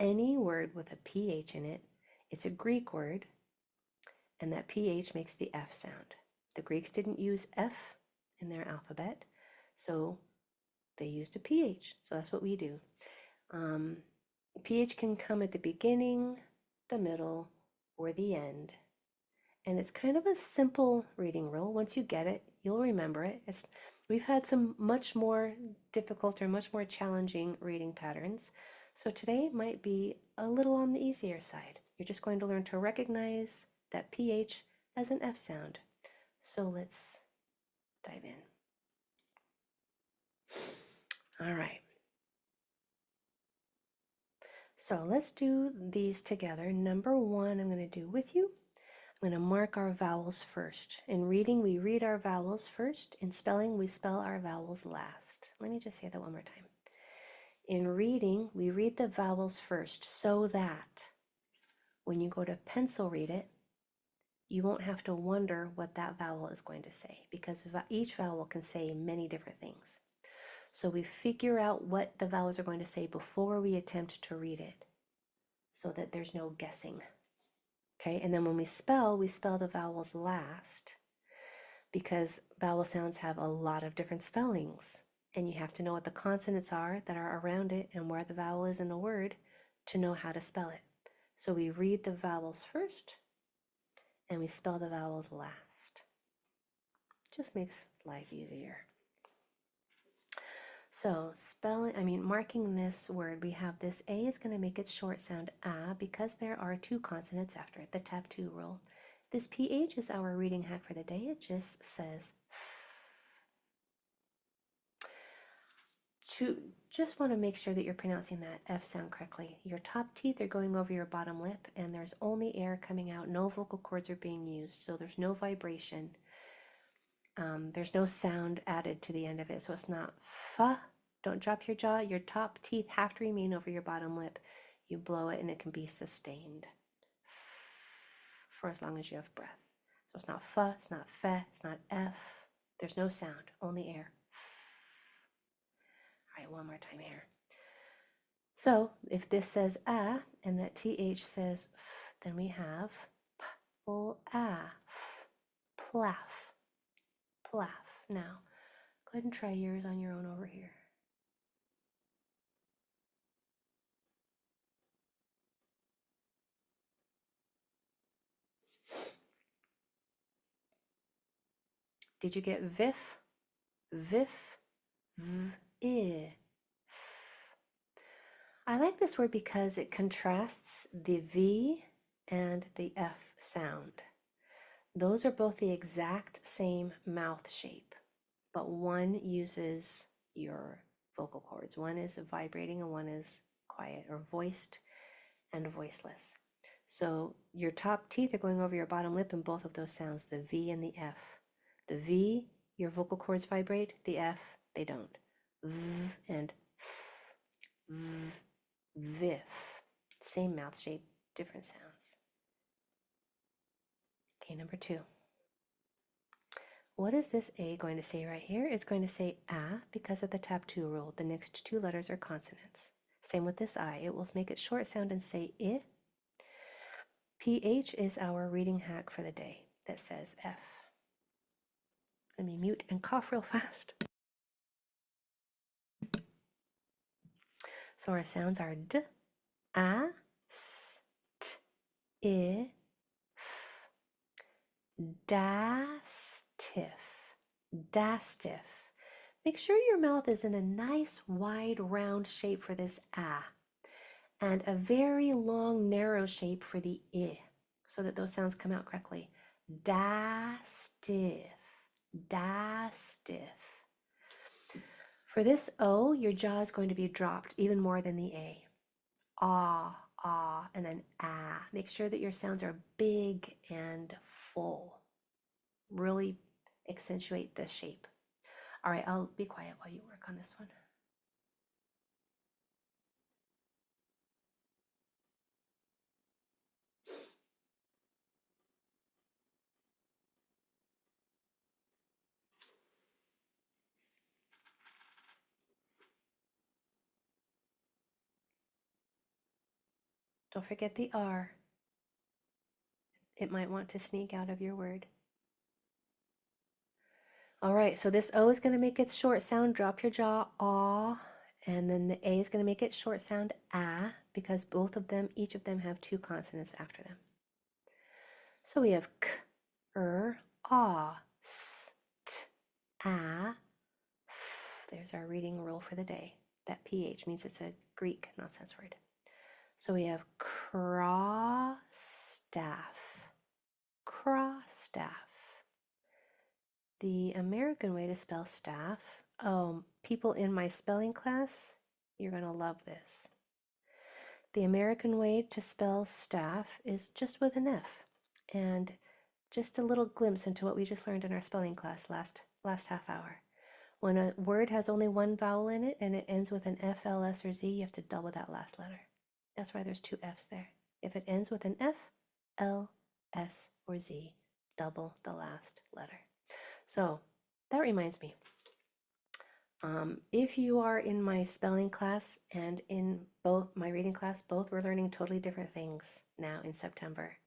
any word with a PH in it, it's a Greek word, and that PH makes the F sound. The Greeks didn't use F in their alphabet, so they used a PH. So that's what we do. PH can come at the beginning, the middle, or the end. And it's kind of a simple reading rule. Once you get it, you'll remember it. We've had some much more difficult or much more challenging reading patterns. So today might be a little on the easier side. You're just going to learn to recognize that PH as an F sound. So let's dive in. All right. So let's do these together. Number one, I'm going to do with you. I'm going to mark our vowels first. In reading, we read our vowels first. In spelling, we spell our vowels last. Let me just say that one more time. In reading, we read the vowels first so that when you go to pencil read it, you won't have to wonder what that vowel is going to say, because each vowel can say many different things. So we figure out what the vowels are going to say before we attempt to read it, so that there's no guessing. Okay, and then when we spell the vowels last, because vowel sounds have a lot of different spellings, and you have to know what the consonants are that are around it and where the vowel is in a word to know how to spell it. So we read the vowels first, and we spell the vowels last. Just makes life easier. So marking this word, we have this A is going to make its short sound A because there are two consonants after it, the tap 2 rule. This PH is our reading hack for the day. It just says just want to make sure that you're pronouncing that F sound correctly. Your top teeth are going over your bottom lip, and there's only air coming out. No vocal cords are being used, so there's no vibration. There's no sound added to the end of it, so it's not fa. Don't drop your jaw. Your top teeth have to remain over your bottom lip. You blow it and it can be sustained for as long as you have breath. So it's not fa, it's not fe, it's not f. There's no sound, only air. All right, one more time here. So if this says a and that th says f, then we have p-l-a-f, plaf. Plaf. Now, go ahead and try yours on your own over here. Did you get vif, vif, v, f? I like this word because it contrasts the V and the F sound. Those are both the exact same mouth shape, but one uses your vocal cords. One is vibrating and one is quiet, or voiced and voiceless. So your top teeth are going over your bottom lip in both of those sounds, the V and the F. The V, your vocal cords vibrate. The F, they don't. V and f, v, vif. Same mouth shape, different sounds. Okay, number 2. What is this A going to say right here? It's going to say A because of the tap 2 rule. The next 2 letters are consonants. Same with this I. It will make it short sound and say I. PH is our reading hack for the day that says F. Let me mute and cough real fast. So our sounds are D, A, S, T, I, F. Dastiff, dastiff. Make sure your mouth is in a nice wide round shape for this A, and a very long narrow shape for the I, so that those sounds come out correctly. Dastiff, dastiff. For this O, your jaw is going to be dropped even more than the A. Ah, ah, and then ah. Make sure that your sounds are big and full. Really accentuate the shape. All right, I'll be quiet while you work on this one. Don't forget the R. It might want to sneak out of your word. All right, so this O is going to make its short sound. Drop your jaw, aw. And then the A is going to make its short sound, ah, because both of them, each of them have two consonants after them. So we have k, ah, s, t, ah, f. There's our reading rule for the day. That PH means it's a Greek nonsense word. So we have cross staff, cross staff. The American way to spell staff, oh, people in my spelling class, you're going to love this. The American way to spell staff is just with an F. And just a little glimpse into what we just learned in our spelling class last half hour. When a word has only one vowel in it and it ends with an F, L, S, or Z, you have to double that last letter. That's why there's two F's there. If it ends with an F, L, S, or Z, double the last letter. So that reminds me, if you are in my spelling class and in both my reading class, both we're learning totally different things now in September,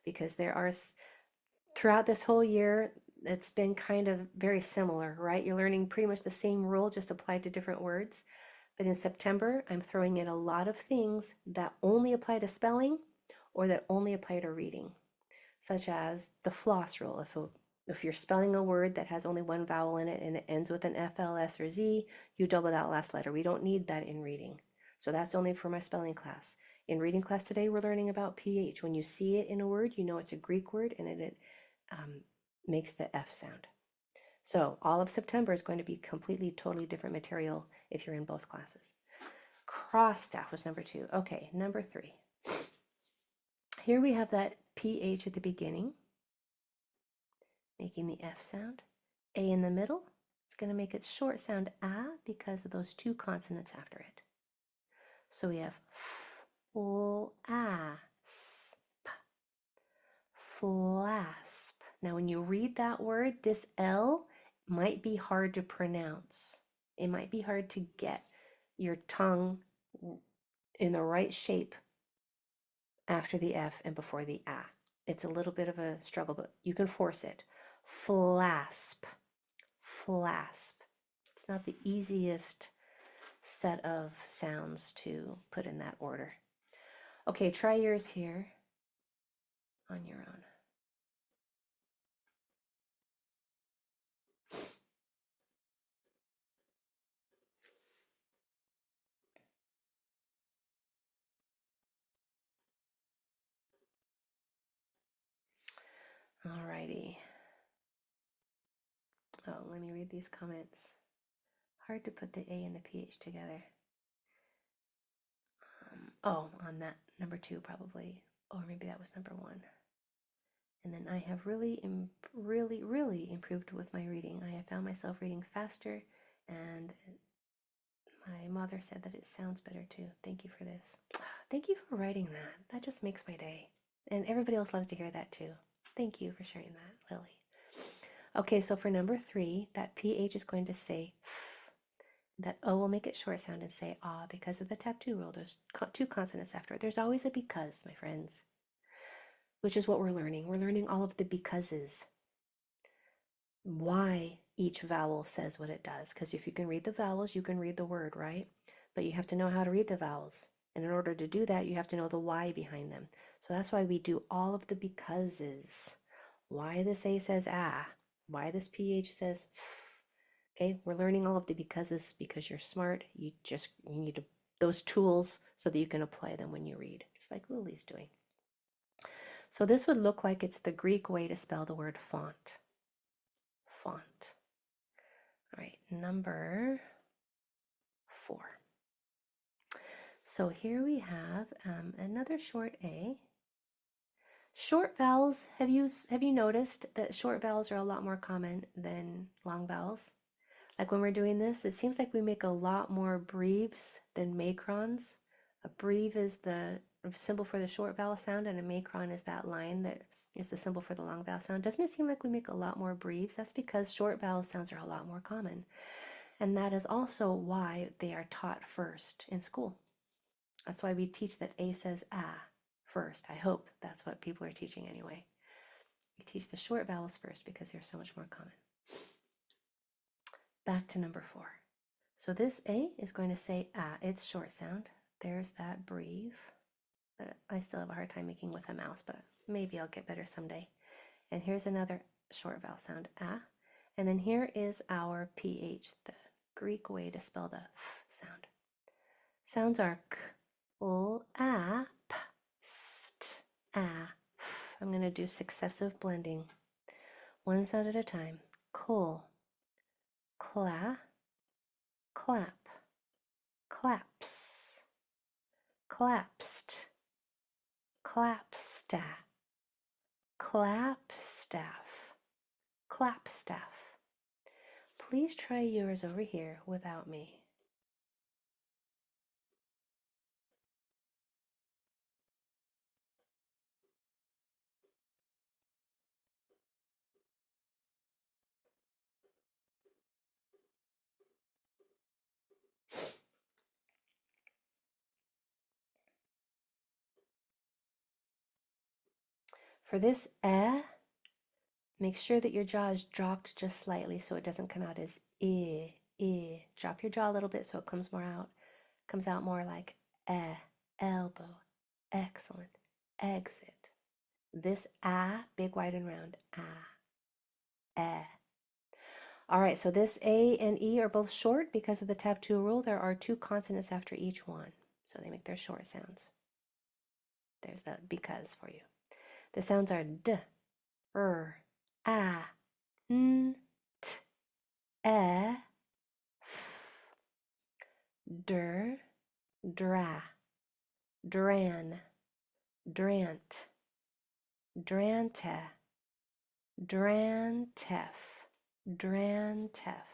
because there are, throughout this whole year, it's been kind of very similar, right? You're learning pretty much the same rule, just applied to different words. But in September, I'm throwing in a lot of things that only apply to spelling or that only apply to reading, such as the floss rule. If you're spelling a word that has only one vowel in it and it ends with an F, L, S, or Z, you double that last letter. We don't need that in reading. So that's only for my spelling class. In reading class today, we're learning about PH. When you see it in a word, you know it's a Greek word and it makes the F sound. So all of September is going to be completely, totally different material if you're in both classes. Cross staff was number 2. Okay, number 3. Here we have that PH at the beginning, making the F sound. A in the middle, it's going to make its short sound ah because of those two consonants after it. So we have flasp, flasp. Now when you read that word, this L might be hard to pronounce. It might be hard to get your tongue in the right shape after the F and before the ah. It's a little bit of a struggle, but you can force it. Flasp, flasp. It's not the easiest set of sounds to put in that order. Okay, try yours here on your own. Alrighty. Oh, let me read these comments. Hard to put the A and the PH together. On that number 2 probably, or maybe that was number 1. And then I have really improved with my reading. I have found myself reading faster, and my mother said that it sounds better too. Thank you for this. Thank you for writing that. That just makes my day. And everybody else loves to hear that too. Thank you for sharing that, Lily. Okay, so for number 3, that PH is going to say f. That O will make it short sound and say ah because of the tap-2 rule. There's two consonants after it. There's always a because, my friends, which is what we're learning. We're learning all of the becauses. Why each vowel says what it does. Because if you can read the vowels, you can read the word, right? But you have to know how to read the vowels. And in order to do that, you have to know the why behind them. So that's why we do all of the becauses. Why this A says ah. Why this PH says f. Okay, we're learning all of the becauses because you're smart. You need those tools so that you can apply them when you read, just like Lily's doing. So this would look like it's the Greek way to spell the word font. Font. All right, number 4. So here we have another short A. Short vowels, have you noticed that short vowels are a lot more common than long vowels? Like when we're doing this, it seems like we make a lot more breves than macrons. A breve is the symbol for the short vowel sound, and a macron is that line that is the symbol for the long vowel sound. Doesn't it seem like we make a lot more breves? That's because short vowel sounds are a lot more common. And that is also why they are taught first in school. That's why we teach that A says ah first. I hope that's what people are teaching anyway. We teach the short vowels first because they're so much more common. Back to number 4. So this A is going to say ah, it's short sound. There's that breathe. I still have a hard time making with a mouse, but maybe I'll get better someday. And here's another short vowel sound, ah. And then here is our PH, the Greek way to spell the f sound. Sounds are k, l, a, p, st, a, f. I'm going to do successive blending. One sound at a time. Cool, cla, clap, claps, clapst, clapstaff, clapstaff, clapstaff. Please try yours over here without me. For this make sure that your jaw is dropped just slightly so it doesn't come out as I. Drop your jaw a little bit so it comes out more like elbow. Excellent. Exit. This big, wide, and round. All right, so this A and E are both short because of the tap 2 rule. There are 2 consonants after each one, so they make their short sounds. There's the because for you. The sounds are d, a, n, t, f, der, dra, dran, drant, dranta, drantef, drantef.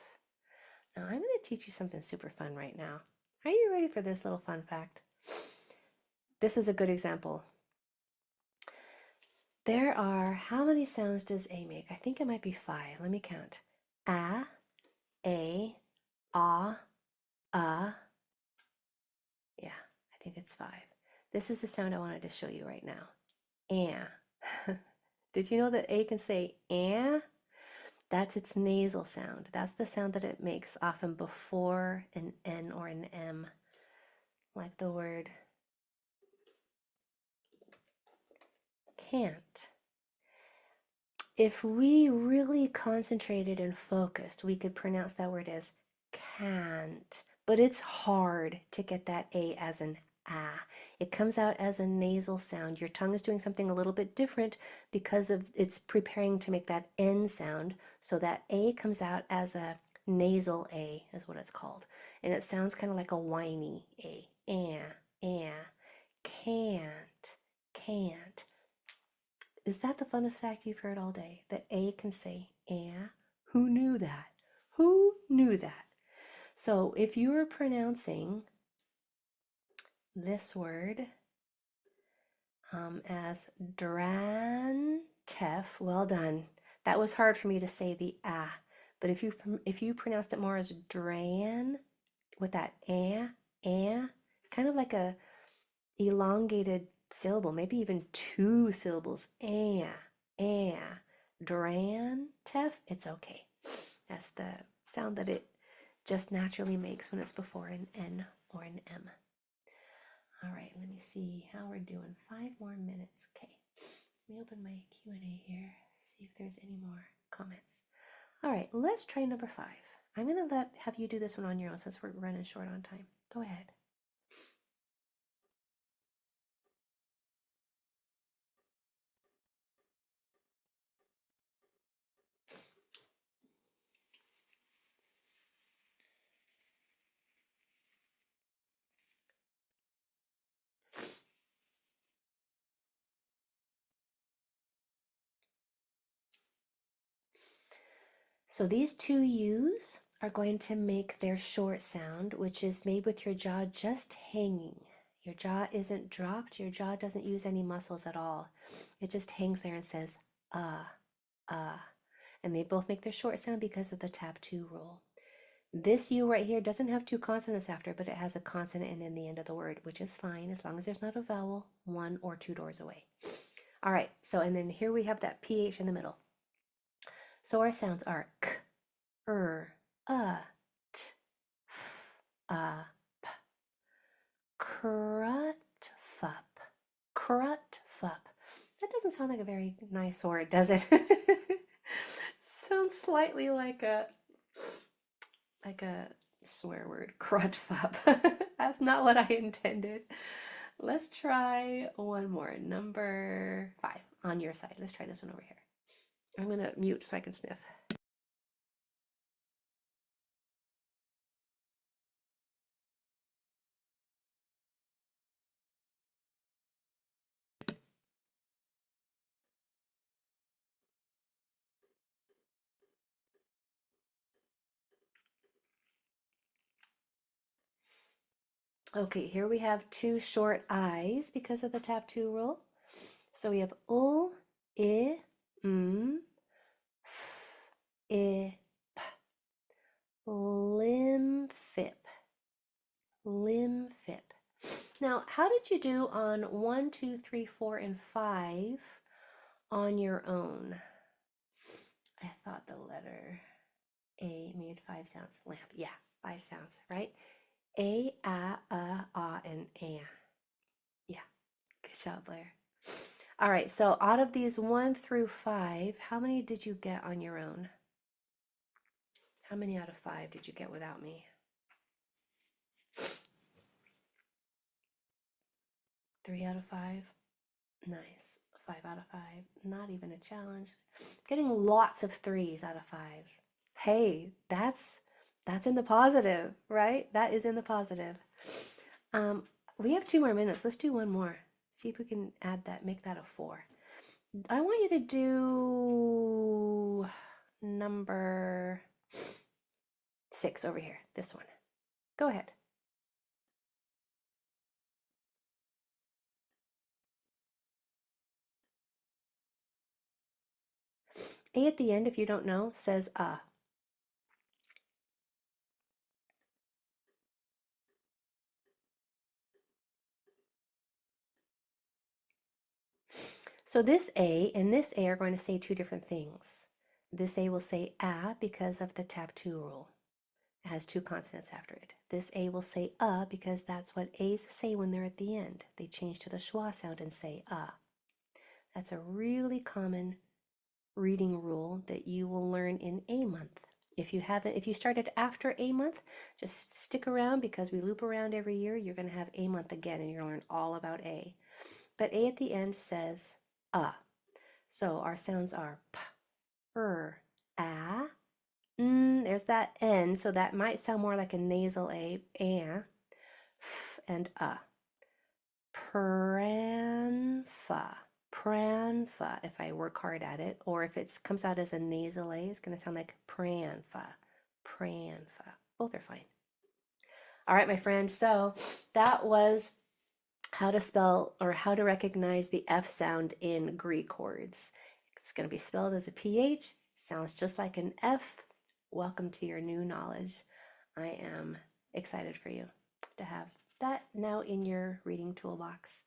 Now I'm going to teach you something super fun right now. Are you ready for this little fun fact? This is a good example. There are, how many sounds does A make? I think it might be 5. Let me count. A, ah, yeah, I think it's 5. This is the sound I wanted to show you right now. Did you know that A can say That's its nasal sound. That's the sound that it makes often before an N or an M, like the word can't. If we really concentrated and focused, we could pronounce that word as can't, but it's hard to get that A as an ah. It comes out as a nasal sound. Your tongue is doing something a little bit different because of it's preparing to make that N sound, so that A comes out as a nasal A is what it's called, and it sounds kind of like a whiny A. Can't. Is that the funnest fact you've heard all day? That A can say Who knew that? Who knew that? So if you were pronouncing this word as drantef, well done. That was hard for me to say the but if you pronounced it more as dran with that kind of like a elongated syllable, maybe even 2 syllables, drantef, it's okay. That's the sound that it just naturally makes when it's before an N or an M. All right, let me see how we're doing. 5 more minutes. Okay, let me open my Q&A here, see if there's any more comments. All right, let's try number 5. I'm going to have you do this one on your own since we're running short on time. Go ahead. So these 2 U's are going to make their short sound, which is made with your jaw just hanging. Your jaw isn't dropped. Your jaw doesn't use any muscles at all. It just hangs there and says, And they both make their short sound because of the tap 2 rule. This U right here doesn't have two consonants after, but it has a consonant in the end of the word, which is fine as long as there's not a vowel one or two doors away. All right, so and then here we have that PH in the middle. So our sounds are k, t, f, p. Crut, fup, crut, fup. That doesn't sound like a very nice word, does it? Sounds slightly like a swear word, crud fup. That's not what I intended. Let's try one more. Number 5 on your side. Let's try this one over here. I'm gonna mute so I can sniff. Okay, here we have two short I's because of the tap 2 rule. So we have I, f, I, p. Limphip. Limphip. Now, how did you do on 1, 2, 3, 4, and 5 on your own? I thought the letter A made 5 sounds. Lamp. Yeah, 5 sounds, right? A, and A. Yeah, good job, Blair. All right, so out of these 1 through 5, how many did you get on your own? How many out of 5 did you get without me? 3 out of 5. Nice. 5 out of 5. Not even a challenge. Getting lots of 3s out of 5. Hey, that's in the positive, right? That is in the positive. We have 2 more minutes. Let's do one more. See if we can add that, make that a 4. I want you to do number 6 over here. This one. Go ahead. A at the end, if you don't know, says So this A and this A are going to say 2 different things. This A will say because of the tap 2 rule. It has 2 consonants after it. This A will say because that's what A's say when they're at the end. They change to the schwa sound and say That's a really common reading rule that you will learn in A month. If you started after A month, just stick around because we loop around every year. You're going to have A month again and you're going to learn all about A. But A at the end says So our sounds are p, there's that N, so that might sound more like a nasal A, f, and Pranfa, pranfa, if I work hard at it, or if it comes out as a nasal A, it's going to sound like pranfa, pranfa. Both are fine. All right, my friend, so that was how to spell or how to recognize the F sound in Greek words. It's going to be spelled as a PH, sounds just like an F. Welcome to your new knowledge. I am excited for you to have that now in your reading toolbox.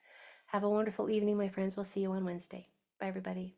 Have a wonderful evening, my friends. We'll see you on Wednesday. Bye, everybody.